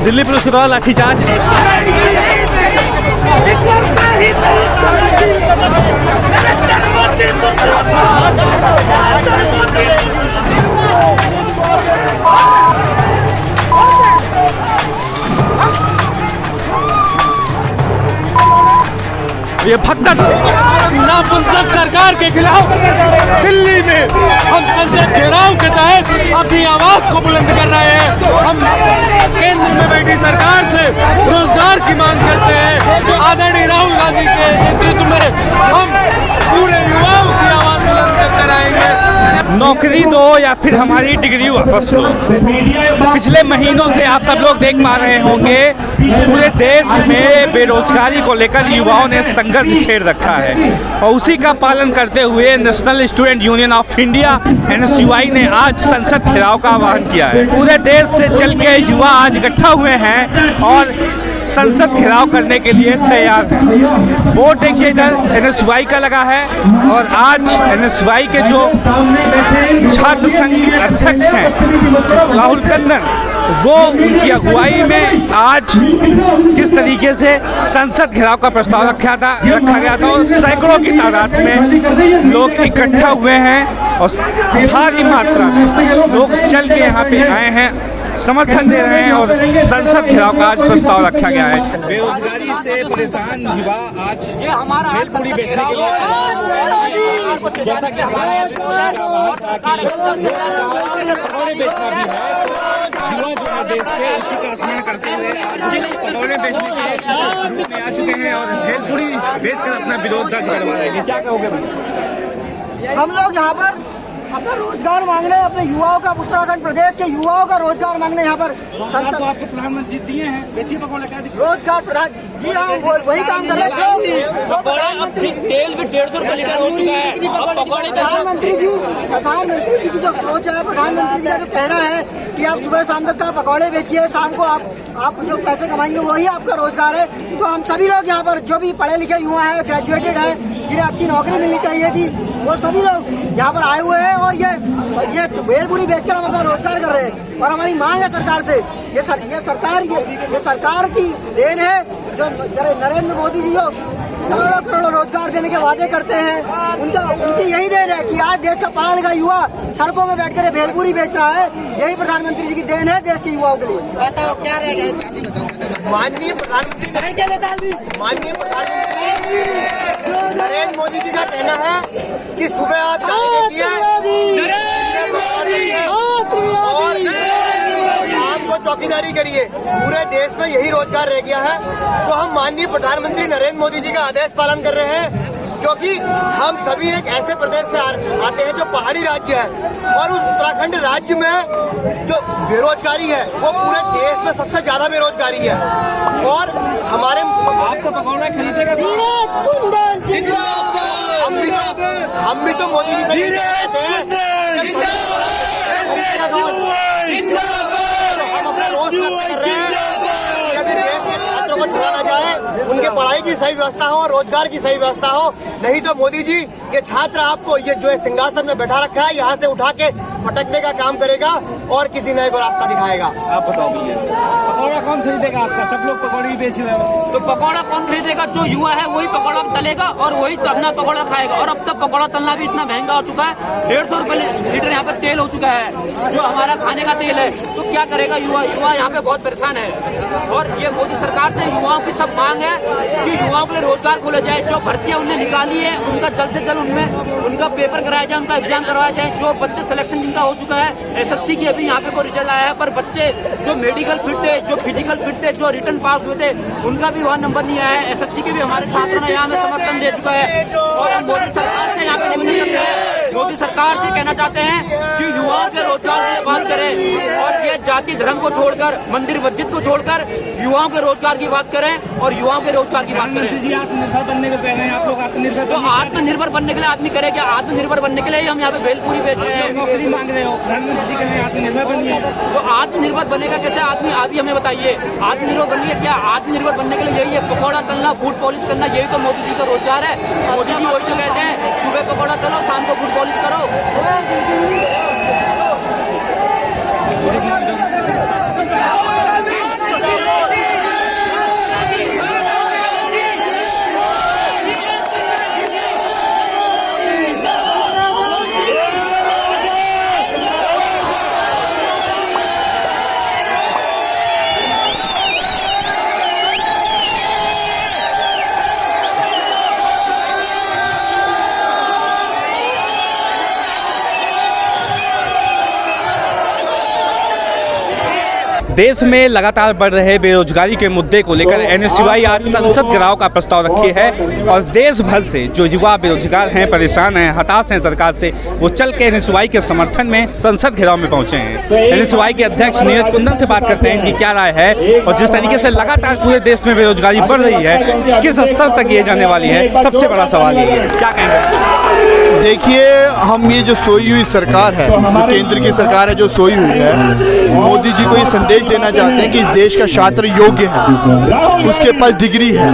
Delhi police के द्वारा लाठीचार्ज। ये भगदड़ नामुमकिन सरकार के खिलाफ दिल्ली में हम संसद घेराव के तहत अपनी आवाज को बुलंद कर रहे हैं। हम केंद्र में बैठी सरकार से रोजगार की मांग करते हैं। जो आदरणीय राहुल गांधी के नेतृत्व में हम पूरे युवाओं की आवाज बुलंद करते रहेंगे। नौकरी दो या फिर हमारी डिग्री वापस लो। पिछले महीनों से आप सब लोग देख पा रहे होंगे पूरे देश में बेरोजगारी को लेकर युवाओं ने संघर्ष छेड़ रखा है और उसी का पालन करते हुए national student union of India NSUI ने आज संसद घेराव का आह्वान किया है। पूरे देश से चल के युवा आज इकट्ठा हुए हैं और संसद घेराव करने के लिए तैयार हैं। बोर्ड देखिए इधर NSUI का लगा है और आज NSUI के जो छात्र संघ अध्यक्ष हैं राहुल टंडन, वो उनकी अगुवाई में आज किस तरीके से संसद घेराव का प्रस्ताव रखा गया था और सैकड़ों की तादाद में लोग इकट्ठा हुए हैं और भारी मात्रा में लोग चल के यहाँ पे आए हैं, समर्थन दे रहे हैं और संसद घेराव का आज प्रस्ताव रखा गया है। बेरोजगारी से परेशान युवा आज भेलपुरी बेचने के लिए जैसा कि पकौड़े बेचना भी है। युवा जो है देश के इसी का स्मरण करते हुए पकौड़े बेचने के रूप में आ चुके हैं और भेलपुरी बेचकर अपना विरोध दर्ज करवा रहे हैं। क्या कहोगे? हम लोग यहाँ पर अपना रोजगार मांगने, अपने युवाओं का, उत्तराखंड प्रदेश के युवाओं का रोजगार मांगने यहाँ पर संसद तो आपको प्रधानमंत्री दिए हैं, बेची पकौड़े क्या रोजगार प्रधान जी हाँ वही काम कर रहे हैं। प्रधानमंत्री तेल भी 150 रुपए लीटर हो चुका है। प्रधानमंत्री जी की जो सोच है, प्रधानमंत्री जी का जो कहना है कि आप सुबह शाम तक का पकौड़े बेचिए, शाम को आप जो पैसे कमाएंगे वही आपका रोजगार है। तो हम सभी लोग यहाँ पर जो भी पढ़े लिखे युवा है, ग्रेजुएटेड है, जिन्हें अच्छी नौकरी मिलनी चाहिए थी, वो सभी लोग यहाँ पर आए हुए हैं और ये भेलपुरी बेचकर हम अपना रोजगार कर रहे हैं। और हमारी मांग है सरकार से, ये सरकार की देन है जो नरेंद्र मोदी जी जो करोड़ों रोजगार देने के वादे करते हैं, उनकी यही देन है कि आज देश का पढ़ा लिखा युवा सड़कों में बैठकर भेलपुरी बेच रहा है। यही प्रधानमंत्री जी की देन है देश के युवाओं के लिए। बताओ क्या रहेगा? माननीय प्रधानमंत्री नरेंद्र मोदी जी का कहना है कि सुबह आप शाम को चौकीदारी करिए। पूरे देश में यही रोजगार रह गया है। तो हम माननीय प्रधानमंत्री नरेंद्र मोदी जी का आदेश पालन कर रहे हैं, क्योंकि हम सभी एक ऐसे प्रदेश से आते हैं जो पहाड़ी राज्य है और उस उत्तराखंड राज्य में जो बेरोजगारी है वो पूरे देश में सबसे ज्यादा बेरोजगारी है। और हमारे आपको पकौड़ा खरीदेगा हम भी तो मोदी जी से यदि देश के छात्रों को छुड़ाना जाए, उनके पढ़ाई की सही व्यवस्था हो, रोजगार की सही व्यवस्था हो, नहीं तो मोदी जी ये छात्र आपको ये जो है सिंहासन में बैठा रखा है यहाँ से उठा के भटकने का काम करेगा और किसी नए को रास्ता दिखाएगा। आप बताओ भैया, पकौड़ा कौन खरीदेगा आपका? सब लोग पकौड़े ही बेच रहे हैं। तो पकौड़ा कौन खरीदेगा? जो युवा है वही पकौड़ा तलेगा और वही अपना पकौड़ा खाएगा। और अब तक पकौड़ा तलना भी इतना महंगा हो चुका है, 150 रुपए लीटर यहाँ पर तेल हो चुका है, जो हमारा खाने का तेल है। तो क्या करेगा युवा? युवा यहाँ पे बहुत परेशान है। और ये मोदी सरकार से युवाओं की सब मांग है कि युवाओं के लिए रोजगार खोला जाए। जो भर्तियां उन्हें निकाली है उनका जल्द से जल्द उनका पेपर कराया जाए, उनका एग्जाम करवाया जाए। जो बच्चे सिलेक्शन जिनका हो चुका है, SSC की अभी यहाँ पे कोई रिजल्ट आया है, पर बच्चे जो मेडिकल फिट थे, जो फिजिकल फिट थे, जो रिटर्न पास हुए थे, उनका भी वहाँ नंबर नहीं आया है। SSC के भी हमारे छात्रों ने यहाँ में समर्थन दे चुका है। और हम मोदी सरकार से यहाँ पे निवेदन करते हैं, मोदी सरकार से कहना चाहते हैं कि युवाओं के रोजगार की बात करें और ये जाति धर्म को छोड़कर, मंदिर मस्जिद को छोड़कर युवाओं के रोजगार की बात करें और युवाओं के रोजगार की बात करें। जी आत्मनिर्भर बनने को कह रहे हैं आप लोग, आत्मनिर्भर तो आत्मनिर्भर बनने के लिए आदमी करे क्या? आत्मनिर्भर बनने के लिए हम यहाँ पे भेलपुरी बेच रहे हैं, नौकरी मांग रहे हो। प्रधानमंत्री जी कह रहे हैं आत्मनिर्भर बनिए। तो आत्मनिर्भर बनेगा कैसे आदमी? अभी हमें बताइए, आत्मनिर्भर बनिए क्या? आत्मनिर्भर बनने के लिए यही है, पकौड़ा तलना, फूड पॉलिश करना, यही तो मोदी जी का रोजगार है। मोदी जी वही तो कहते हैं, सुबह पकौड़ा तलो, शाम को फूड पॉलिश करो। देश में लगातार बढ़ रहे बेरोजगारी के मुद्दे को लेकर एनएसयूआई आज संसद घेराव का प्रस्ताव रखी है और देश भर से जो युवा बेरोजगार हैं, परेशान हैं, हताश हैं सरकार से, वो चल के एनएसयूआई के समर्थन में संसद घेराव में पहुंचे हैं। एनएसयूआई के अध्यक्ष नीरज कुंदन से बात करते हैं कि क्या राय है और जिस तरीके से लगातार पूरे देश में बेरोजगारी बढ़ रही है, किस स्तर तक ये जाने वाली है, सबसे बड़ा सवाल ये है। क्या कहेंगे? देखिए, हम ये जो सोई हुई सरकार है, जो केंद्र की सरकार है जो सोई हुई है, मोदी जी को ये संदेश देना चाहते हैं कि इस देश का छात्र योग्य है, उसके पास डिग्री है,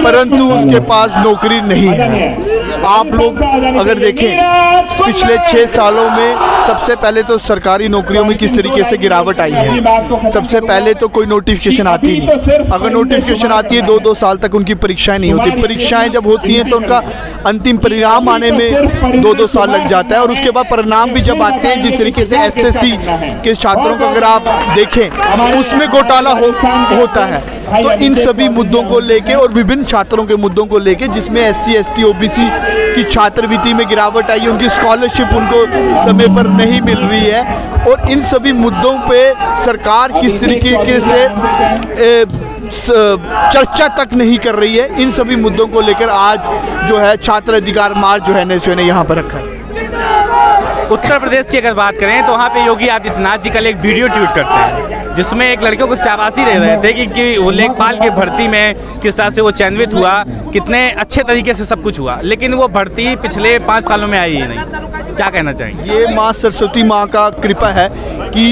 परंतु उसके पास नौकरी नहीं है। आप लोग अगर देखें पिछले 6 सालों में सबसे पहले तो सरकारी नौकरियों में किस तरीके से गिरावट आई है। सबसे पहले तो कोई नोटिफिकेशन आती नहीं, अगर नोटिफिकेशन आती है 2-2 साल तक उनकी परीक्षाएं नहीं होती। परीक्षाएं जब होती हैं तो उनका अंतिम परिणाम आने में 2-2 साल लग जाता है और उसके बाद परिणाम भी जब आते हैं, जिस तरीके से एसएससी के छात्रों को अगर आप देखें उसमें घोटाला होता है। तो इन सभी मुद्दों को लेके और विभिन्न छात्रों के मुद्दों को लेके, जिसमें SC ST OBC की छात्रवृत्ति में गिरावट आई, उनकी स्कॉलरशिप उनको समय पर नहीं मिल रही है, और इन सभी मुद्दों पे सरकार किस तरीके से चर्चा तक नहीं कर रही है, इन सभी मुद्दों को लेकर आज जो है छात्र अधिकार मार्च जो है एनएसयूआई ने यहाँ पर रखा है। उत्तर प्रदेश की अगर बात करें तो वहाँ पे योगी आदित्यनाथ जी कल एक वीडियो ट्वीट करते हैं जिसमें एक लड़कियों को शाबाशी दे रहे थे कि वो लेखपाल की भर्ती में किस तरह से वो चयनित हुआ, कितने अच्छे तरीके से सब कुछ हुआ, लेकिन वो भर्ती पिछले 5 सालों में आई ही नहीं। क्या कहना चाहेंगे? ये माँ सरस्वती माँ का कृपा है कि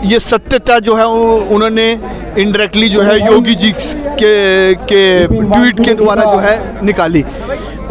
ये सत्यता जो है उन्होंने इनडायरेक्टली जो है योगी जी के ट्वीट के द्वारा जो है निकाली।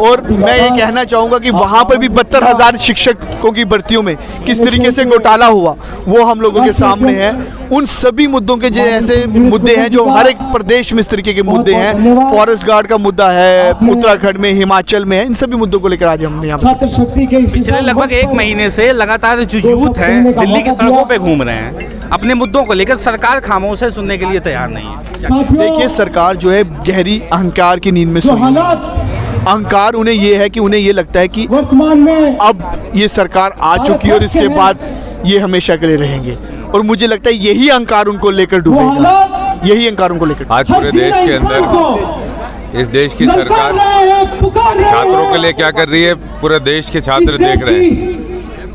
और मैं ये कहना चाहूँगा कि वहाँ पर भी 72,000 शिक्षकों की भर्तियों में किस तरीके से घोटाला हुआ वो हम लोगों के सामने है। उन सभी मुद्दों के जैसे मुद्दे हैं जो हर एक प्रदेश में इस तरीके के मुद्दे हैं। फॉरेस्ट गार्ड का मुद्दा है उत्तराखंड में, हिमाचल में है, इन सभी मुद्दों को लेकर आज हमने यहाँ पिछले लगभग 1 महीने से लगातार जो यूथ हैं दिल्ली की सड़कों पे घूम रहे हैं अपने मुद्दों को लेकर, सरकार खामोश है, सुनने के लिए तैयार नहीं है। देखिए, सरकार जो है गहरी अहंकार की नींद में सोई है। अहंकार उन्हें ये है कि उन्हें ये लगता है कि वर्तमान में अब ये सरकार आ चुकी है और इसके बाद ये हमेशा के लिए रहेंगे, और मुझे लगता है यही अहंकार उनको लेकर डूबेगा, यही अहंकारों को लेकर। आज पूरे देश के अंदर इस देश की सरकार छात्रों के लिए क्या कर रही है, पूरे देश के छात्र देख रहे हैं।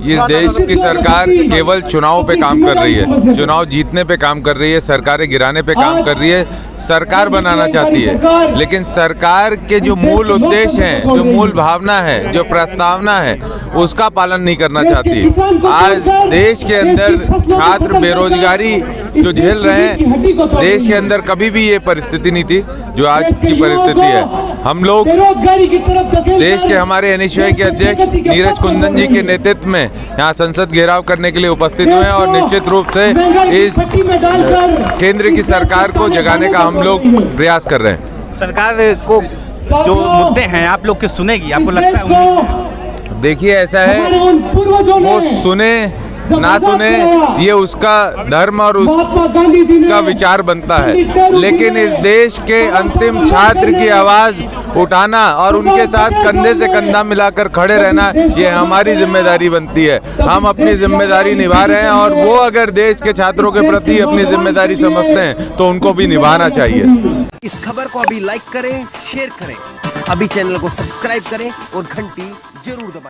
इस देश की सरकार केवल चुनाव पे काम कर रही है, चुनाव जीतने पे काम कर रही है, सरकारें गिराने पे काम कर रही है, सरकार बनाना चाहती है, लेकिन सरकार के जो मूल उद्देश्य हैं, जो मूल भावना है, जो प्रस्तावना है, उसका पालन नहीं करना चाहती। आज देश के अंदर छात्र बेरोजगारी जो झेल रहे हैं, देश के अंदर कभी भी ये परिस्थिति नहीं थी जो आज की परिस्थिति है। हम लोग देश के हमारे एनएसयूआई के अध्यक्ष नीरज कुंदन जी के नेतृत्व में यहाँ संसद घेराव करने के लिए उपस्थित हुए हैं और निश्चित रूप से इस केंद्र की सरकार को जगाने का हम लोग प्रयास कर रहे हैं। सरकार को जो मुद्दे हैं आप लोग के सुनेगी, आपको लगता है? देखिए, ऐसा है, वो सुने ना सुने ये उसका धर्म और उसका विचार बनता है, लेकिन इस देश के अंतिम छात्र की आवाज उठाना और उनके साथ कंधे से कंधा मिलाकर खड़े रहना, ये हमारी जिम्मेदारी बनती है। हम अपनी जिम्मेदारी निभा रहे हैं और वो अगर देश के छात्रों के प्रति अपनी जिम्मेदारी समझते हैं तो उनको भी निभाना चाहिए। इस खबर को अभी लाइक करें, शेयर करें, अभी चैनल को सब्सक्राइब करें और घंटी जरूर दबाएं।